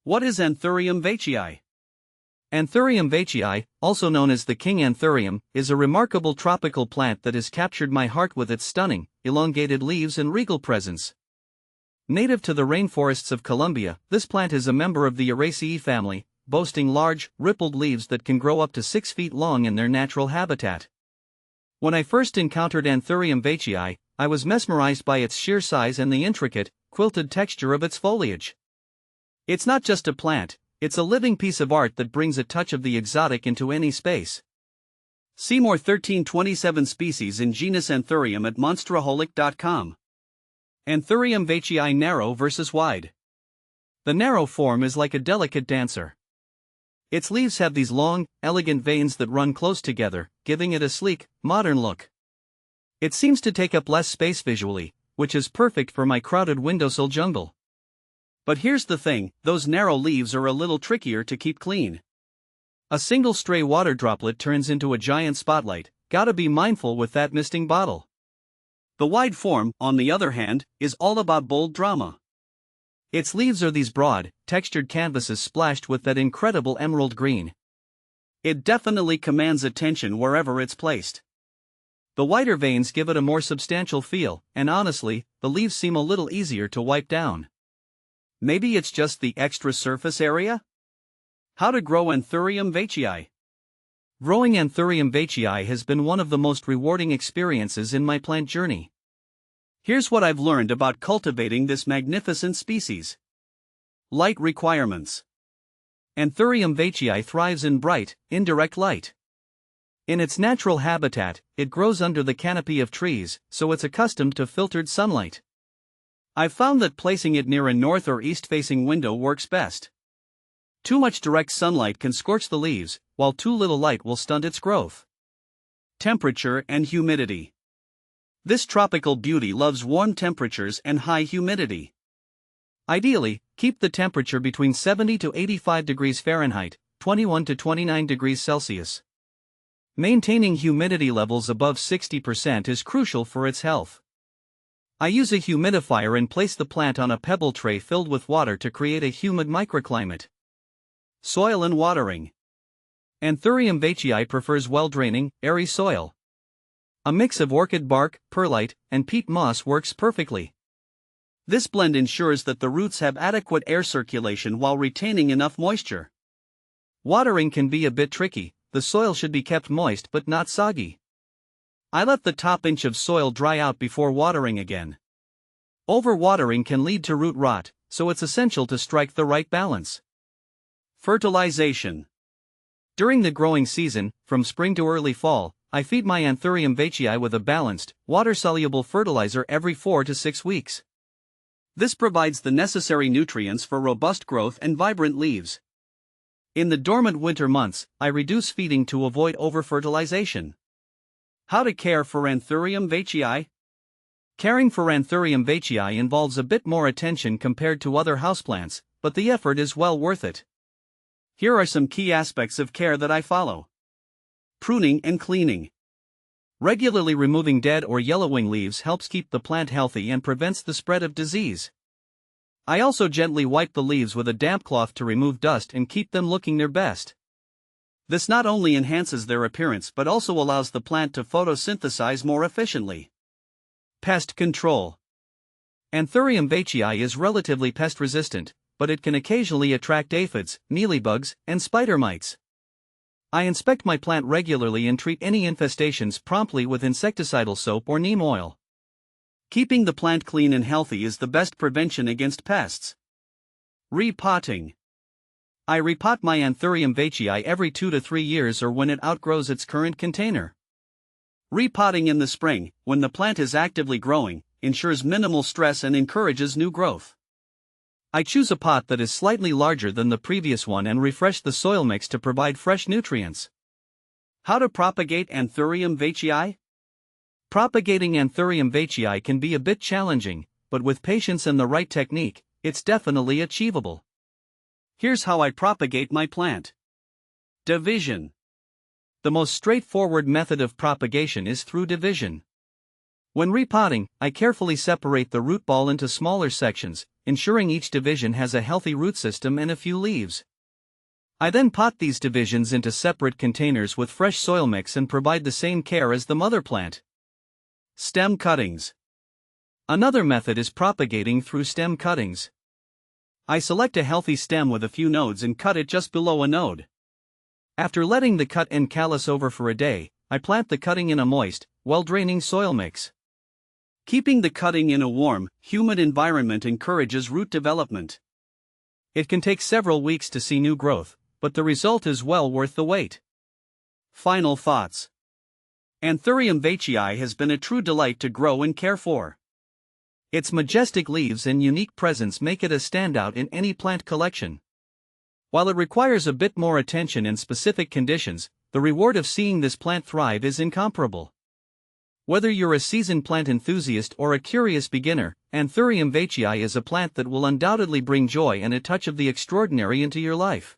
What is Anthurium veitchii? Anthurium veitchii, also known as the king anthurium, is a remarkable tropical plant that has captured my heart with its stunning, elongated leaves and regal presence. Native to the rainforests of Colombia, this plant is a member of the Veitchii family, boasting large, rippled leaves that can grow up to 6 feet long in their natural habitat. When I first encountered Anthurium veitchii, I was mesmerized by its sheer size and the intricate, quilted texture of its foliage. It's not just a plant, it's a living piece of art that brings a touch of the exotic into any space. See more 1327 species in genus Anthurium at monsteraholic.com. Anthurium veitchii narrow versus wide. The narrow form is like a delicate dancer. Its leaves have these long, elegant veins that run close together, giving it a sleek, modern look. It seems to take up less space visually, which is perfect for my crowded windowsill jungle. But here's the thing, those narrow leaves are a little trickier to keep clean. A single stray water droplet turns into a giant spotlight, gotta be mindful with that misting bottle. The wide form, on the other hand, is all about bold drama. Its leaves are these broad, textured canvases splashed with that incredible emerald green. It definitely commands attention wherever it's placed. The wider veins give it a more substantial feel, and honestly, the leaves seem a little easier to wipe down. Maybe it's just the extra surface area? How to grow Anthurium veitchii? Growing Anthurium veitchii has been one of the most rewarding experiences in my plant journey. Here's what I've learned about cultivating this magnificent species. Light requirements. Anthurium veitchii thrives in bright, indirect light. In its natural habitat, it grows under the canopy of trees, so it's accustomed to filtered sunlight. I've found that placing it near a north or east-facing window works best. Too much direct sunlight can scorch the leaves, while too little light will stunt its growth. Temperature and humidity. This tropical beauty loves warm temperatures and high humidity. Ideally, keep the temperature between 70 to 85 degrees Fahrenheit, 21 to 29 degrees Celsius. Maintaining humidity levels above 60% is crucial for its health. I use a humidifier and place the plant on a pebble tray filled with water to create a humid microclimate. Soil and watering. Anthurium veitchii prefers well-draining, airy soil. A mix of orchid bark, perlite, and peat moss works perfectly. This blend ensures that the roots have adequate air circulation while retaining enough moisture. Watering can be a bit tricky, the soil should be kept moist but not soggy. I let the top inch of soil dry out before watering again. Overwatering can lead to root rot, so it's essential to strike the right balance. Fertilization. During the growing season, from spring to early fall, I feed my Anthurium veitchii with a balanced, water-soluble fertilizer every 4 to 6 weeks. This provides the necessary nutrients for robust growth and vibrant leaves. In the dormant winter months, I reduce feeding to avoid overfertilization. How to care for Anthurium veitchii? Caring for Anthurium veitchii involves a bit more attention compared to other houseplants, but the effort is well worth it. Here are some key aspects of care that I follow. Pruning and cleaning. Regularly removing dead or yellowing leaves helps keep the plant healthy and prevents the spread of disease. I also gently wipe the leaves with a damp cloth to remove dust and keep them looking their best. This not only enhances their appearance but also allows the plant to photosynthesize more efficiently. Pest control. Anthurium veitchii is relatively pest resistant, but it can occasionally attract aphids, mealybugs, and spider mites. I inspect my plant regularly and treat any infestations promptly with insecticidal soap or neem oil. Keeping the plant clean and healthy is the best prevention against pests. Repotting. I repot my Anthurium veitchii every 2 to 3 years or when it outgrows its current container. Repotting in the spring, when the plant is actively growing, ensures minimal stress and encourages new growth. I choose a pot that is slightly larger than the previous one and refresh the soil mix to provide fresh nutrients. How to propagate Anthurium veitchii? Propagating Anthurium veitchii can be a bit challenging, but with patience and the right technique, it's definitely achievable. Here's how I propagate my plant. Division. The most straightforward method of propagation is through division. When repotting, I carefully separate the root ball into smaller sections, ensuring each division has a healthy root system and a few leaves. I then pot these divisions into separate containers with fresh soil mix and provide the same care as the mother plant. Stem cuttings. Another method is propagating through stem cuttings. I select a healthy stem with a few nodes and cut it just below a node. After letting the cut end callus over for a day, I plant the cutting in a moist, well-draining soil mix. Keeping the cutting in a warm, humid environment encourages root development. It can take several weeks to see new growth, but the result is well worth the wait. Final thoughts. Anthurium veitchii has been a true delight to grow and care for. Its majestic leaves and unique presence make it a standout in any plant collection. While it requires a bit more attention in specific conditions, the reward of seeing this plant thrive is incomparable. Whether you're a seasoned plant enthusiast or a curious beginner, Anthurium veitchii is a plant that will undoubtedly bring joy and a touch of the extraordinary into your life.